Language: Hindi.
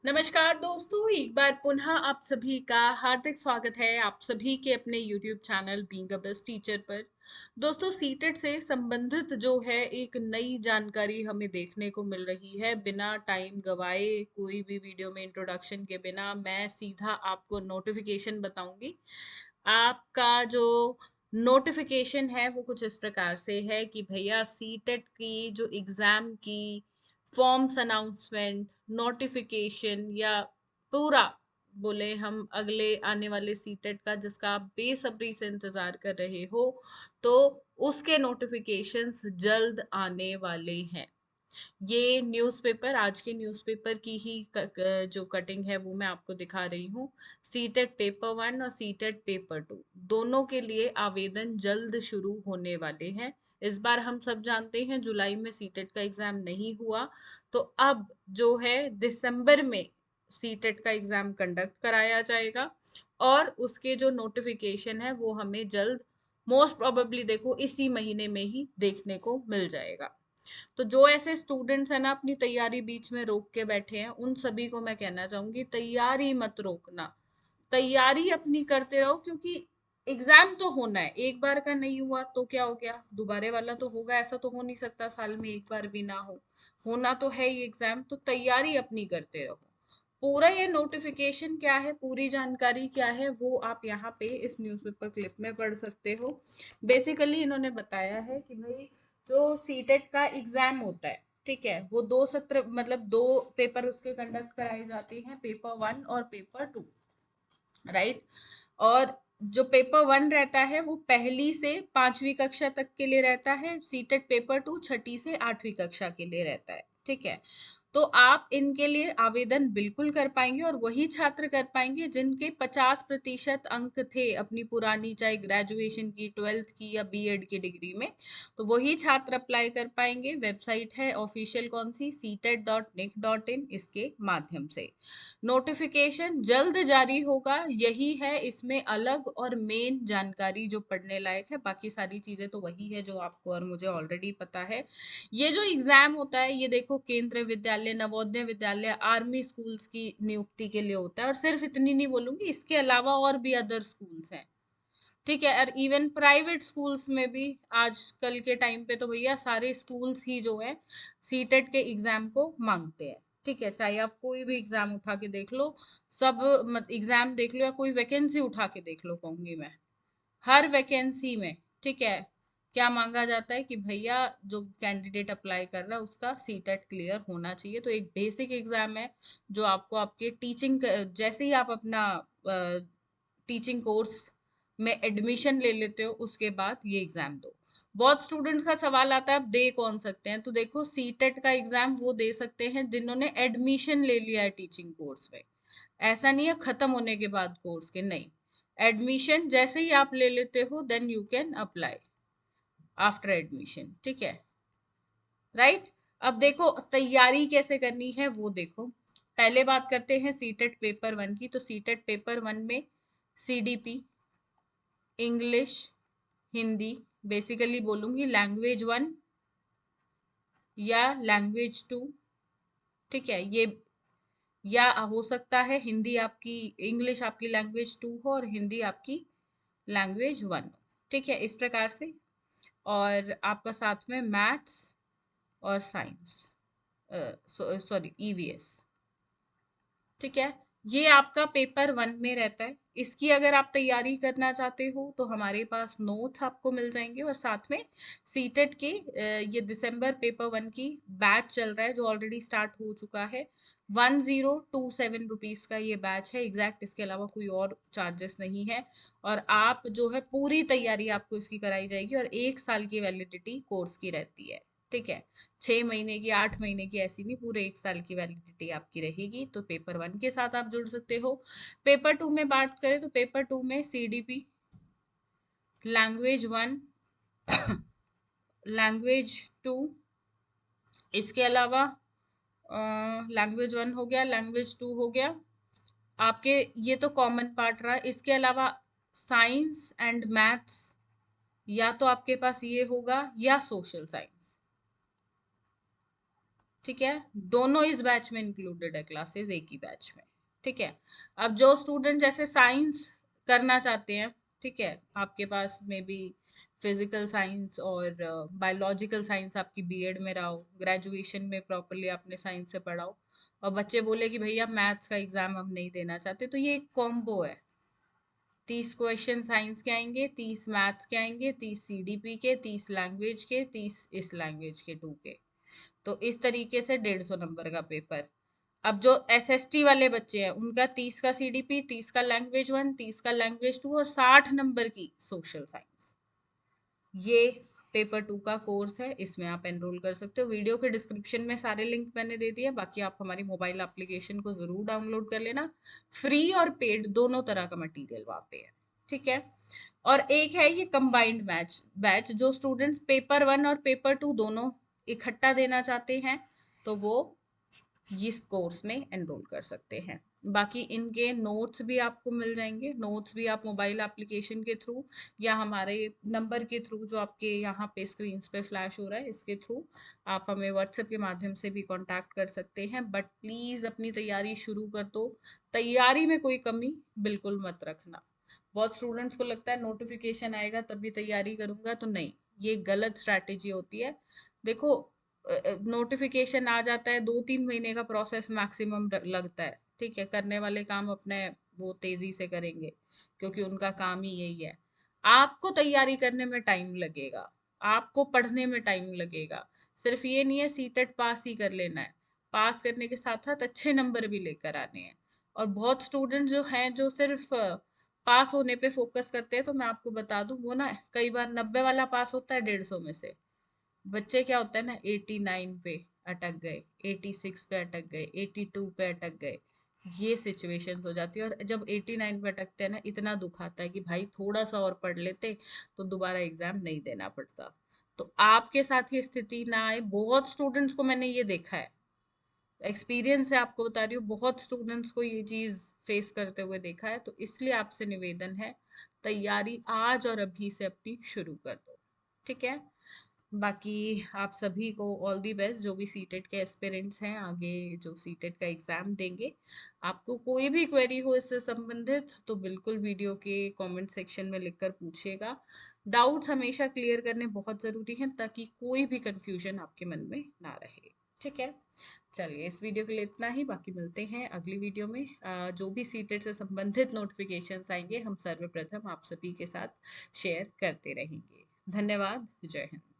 नमस्कार दोस्तों, एक बार पुनः आप सभी का हार्दिक स्वागत है आप सभी के अपने YouTube channel being a best teacher पर। दोस्तों, सीटेट से संबंधित जो है एक नई जानकारी हमें देखने को मिल रही है। बिना टाइम गवाए कोई भी वीडियो में इंट्रोडक्शन के बिना मैं सीधा आपको नोटिफिकेशन बताऊंगी। आपका जो नोटिफिकेशन है वो कुछ इस प्रकार से है कि भैया सीटेट की जो एग्जाम की फॉर्म्स अनाउंसमेंट नोटिफिकेशन या पूरा बोले हम अगले आने वाले सीटेट का जिसका आप बेसब्री से इंतजार कर रहे हो, तो उसके नोटिफिकेशंस जल्द आने वाले हैं। ये न्यूज़पेपर आज के न्यूज़पेपर की ही जो कटिंग है वो मैं आपको दिखा रही हूँ। सीटेट पेपर 1 और सीटेट पेपर 2 दोनों के लिए आवेदन जल्द शुरू होने वाले हैं। इस बार हम सब जानते हैं जुलाई में सीटेट का एग्जाम नहीं हुआ, तो अब जो है दिसंबर में सीटेट का एग्जाम कंडक्ट कराया जाएगा और उसके जो नोटिफिकेशन है वो हमें जल्द, मोस्ट प्रोबेबली देखो इसी महीने में ही देखने को मिल जाएगा। तो जो ऐसे स्टूडेंट्स है ना अपनी तैयारी बीच में रोक के बैठे हैं, उन सभी को मैं कहना चाहूंगी तैयारी मत रोकना, तैयारी अपनी करते रहो, क्योंकि एग्जाम तो होना है। एक बार का नहीं हुआ तो क्या हो गया, दोबारे वाला तो होगा। ऐसा तो हो नहीं सकता साल में एक बार भी ना हो, होना तो है ही एग्जाम। तो तैयारी अपनी करते रहो। पूरा ये नोटिफिकेशन क्या है, पूरी जानकारी क्या है, वो आप यहाँ पे इस न्यूज़पेपर क्लिप में पढ़ सकते हो। बेसिकली इन्होंने बताया है कि भाई जो सीटेट का एग्जाम होता है, ठीक है, वो दो सत्र मतलब दो पेपर उसके कंडक्ट कराए जाते हैं, पेपर 1 और पेपर 2, राइट। और जो पेपर 1 रहता है वो पहली से 5वीं कक्षा तक के लिए रहता है, सीटेट पेपर 2 छठी से 8वीं कक्षा के लिए रहता है, ठीक है। तो आप इनके लिए आवेदन बिल्कुल कर पाएंगे और वही छात्र कर पाएंगे जिनके 50% अंक थे अपनी पुरानी, चाहे ग्रेजुएशन की, 12th की या बीएड की डिग्री में। तो वही छात्र अप्लाई कर पाएंगे। वेबसाइट है ऑफिशियल कौन सी, ctet.nic.in, इसके माध्यम से नोटिफिकेशन जल्द जारी होगा। यही है इसमें अलग और मेन जानकारी जो पढ़ने लायक है, बाकी सारी चीजें तो वही है जो आपको और मुझे ऑलरेडी पता है। ये जो एग्जाम होता है ये देखो केंद्रीय विद्यालय, नवोदय विद्यालय, आर्मी स्कूल्स की नियुक्ति के लिए होता है। और सिर्फ इतनी नहीं बोलूंगी, इसके अलावा और भी अदर स्कूल्स हैं, ठीक है। और इवन प्राइवेट स्कूल्स में भी आजकल के टाइम पे तो भैया सारे स्कूल्स ही जो है सीटेट के एग्जाम को मांगते हैं, ठीक है। चाहे आप कोई भी एग्जाम उठा के देख लो, सब एग्जाम देख लो या कोई वैकेंसी उठा के देख लो, कहूंगी मैं, हर वैकेंसी में, ठीक है, क्या मांगा जाता है कि भैया जो कैंडिडेट अप्लाई कर रहा है उसका सीटेट क्लियर होना चाहिए। तो एक बेसिक एग्जाम है जो आपको आपके टीचिंग, जैसे ही आप अपना टीचिंग कोर्स में एडमिशन ले लेते हो उसके बाद ये एग्जाम दो। बहुत स्टूडेंट्स का सवाल आता है आप दे कौन सकते हैं, तो देखो सीटेट का एग्जाम वो दे सकते हैं जिन्होंने एडमिशन ले लिया है टीचिंग कोर्स में। ऐसा नहीं है खत्म होने के बाद कोर्स के, नहीं, एडमिशन जैसे ही आप ले लेते हो then you can apply after admission, ठीक है, राइट। अब देखो तैयारी कैसे करनी है वो देखो। पहले बात करते हैं सीटेट पेपर 1 की। तो सीटेट पेपर 1 में सीडीपी, इंग्लिश, हिंदी, बेसिकली बोलूंगी लैंग्वेज 1 या लैंग्वेज 2, ठीक है। ये या हो सकता है हिंदी आपकी, इंग्लिश आपकी लैंग्वेज 2 हो और हिंदी आपकी लैंग्वेज 1 हो, ठीक है, इस प्रकार से। और आपका साथ में मैथ्स और साइंस, सॉरी ईवीएस, ठीक है। ये आपका पेपर 1 में रहता है। इसकी अगर आप तैयारी करना चाहते हो तो हमारे पास नोट्स आपको मिल जाएंगे और साथ में सीटेट के ये दिसंबर पेपर 1 की बैच चल रहा है जो ऑलरेडी स्टार्ट हो चुका है। 1027 रुपीज का ये बैच है एग्जैक्ट, इसके अलावा कोई और चार्जेस नहीं है। और आप जो है पूरी तैयारी आपको इसकी कराई जाएगी और 1 साल की वैलिडिटी कोर्स की रहती है, ठीक है। 6 महीने की, 8 महीने की ऐसी नहीं, पूरे 1 साल की वैलिडिटी आपकी रहेगी। तो पेपर 1 के साथ आप जुड़ सकते हो। पेपर 2 में बात करें तो पेपर 2 में सीडीपी, लैंग्वेज 1, लैंग्वेज 2, इसके अलावा लैंग्वेज 1 हो गया, लैंग्वेज 2 हो गया आपके, ये तो कॉमन पार्ट रहा। इसके अलावा साइंस एंड मैथ्स या तो आपके पास ये होगा या सोशल साइंस, ठीक है, दोनों इस बैच में इंक्लूडेड है, क्लासेस एक ही बैच में। ठीक है, अब जो स्टूडेंट जैसे साइंस करना चाहते हैं, ठीक है, आपके पास में भी फिजिकल साइंस और बायोलॉजिकल साइंस आपकी बीएड में रहा हो, ग्रेजुएशन में प्रॉपरली आपने साइंस से पढ़ा हो, और बच्चे बोले कि भैया मैथ्स का एग्जाम हम नहीं देना चाहते, तो ये एक कॉम्बो है। 30 क्वेश्चन साइंस के आएंगे, 30 मैथ्स के आएंगे, 30 सीडीपी के, 30 लैंग्वेज के, 30 इस लैंग्वेज के 2 के। तो इस तरीके से 150 नंबर का पेपर। अब जो एसएसटी वाले बच्चे हैं उनका 30 का सीडीपी, 30 का लैंग्वेज 1, 30 का लैंग्वेज 2 और 60 नंबर की सोशल साइंस। ये पेपर 2 का कोर्स है, इसमें आप एनरोल कर सकते हो। वीडियो के डिस्क्रिप्शन में सारे लिंक मैंने दे दिए, बाकी आप हमारी मोबाइल एप्लीकेशन को जरूर डाउनलोड कर लेना। फ्री और पेड दोनों तरह का मटेरियल वहाँ पे है। ठीक है, और एक है ये कंबाइंड बैच, जो स्टूडेंट्स पेपर 1 और पेपर 2 दोनों इकट्ठा देना चाहते हैं, तो वो इस कोर्स में एनरोल कर सकते हैं। बाकी इनके नोट्स भी आपको मिल जाएंगे, नोट्स भी आप मोबाइल एप्लीकेशन के थ्रू या हमारे नंबर के थ्रू जो आपके यहाँ पे स्क्रीन पे फ्लैश हो रहा है, इसके थ्रू आप हमें व्हाट्सएप के माध्यम से भी कांटेक्ट कर सकते हैं। बट प्लीज अपनी तैयारी शुरू कर दो, तैयारी में कोई कमी बिल्कुल मत रखना। बहुत स्टूडेंट्स को लगता है नोटिफिकेशन आएगा तभी तैयारी करूंगा, तो नहीं, ये गलत स्ट्रैटेजी होती है। देखो, नोटिफिकेशन आ जाता है, 2-3 महीने का प्रोसेस मैक्सिमम लगता है। ठीक है, करने वाले काम अपने वो तेजी से करेंगे, क्योंकि उनका काम ही यही है। आपको तैयारी करने में टाइम लगेगा, आपको पढ़ने में टाइम लगेगा। सिर्फ ये नहीं है सीटेट पास ही कर लेना है, पास करने के साथ साथ अच्छे नंबर भी लेकर आने हैं। और बहुत स्टूडेंट जो हैं जो सिर्फ पास होने पे फोकस करते हैं, तो मैं आपको बता दूं, वो ना कई बार 90 वाला पास होता है 150 में से। बच्चे क्या होता है ना, 89 पे अटक गए, 86 पे अटक गए, 82 पे अटक गए। ये सिचुएशंस हो जाती है, और जब 89 पे अटकते हैं ना, इतना दुख आता है कि भाई थोड़ा सा और पढ़ लेते तो दोबारा एग्जाम नहीं देना पड़ता। तो आपके साथ ये स्थिति ना आए। बहुत स्टूडेंट्स को मैंने ये देखा है, एक्सपीरियंस से आपको बता रही हूँ, बहुत स्टूडेंट्स को ये चीज फेस करते हुए देखा है। तो इसलिए आपसे निवेदन है, तैयारी आज और अभी से अपनी शुरू कर दो। ठीक है, बाकी आप सभी को ऑल दी बेस्ट, जो भी सीटेट के एस्पिरेंट्स हैं आगे जो सीटेट का एग्जाम देंगे। आपको कोई भी क्वेरी हो इससे संबंधित तो बिल्कुल वीडियो के कमेंट सेक्शन में लिखकर पूछिएगा। डाउट्स हमेशा क्लियर करने बहुत ज़रूरी हैं, ताकि कोई भी कंफ्यूजन आपके मन में ना रहे। ठीक है, चलिए इस वीडियो के लिए इतना ही, बाकी मिलते हैं अगली वीडियो में। जो भी सीटेट से संबंधित नोटिफिकेशंस आएंगे हम सर्वप्रथम आप सभी के साथ शेयर करते रहेंगे। धन्यवाद, जय हिंद।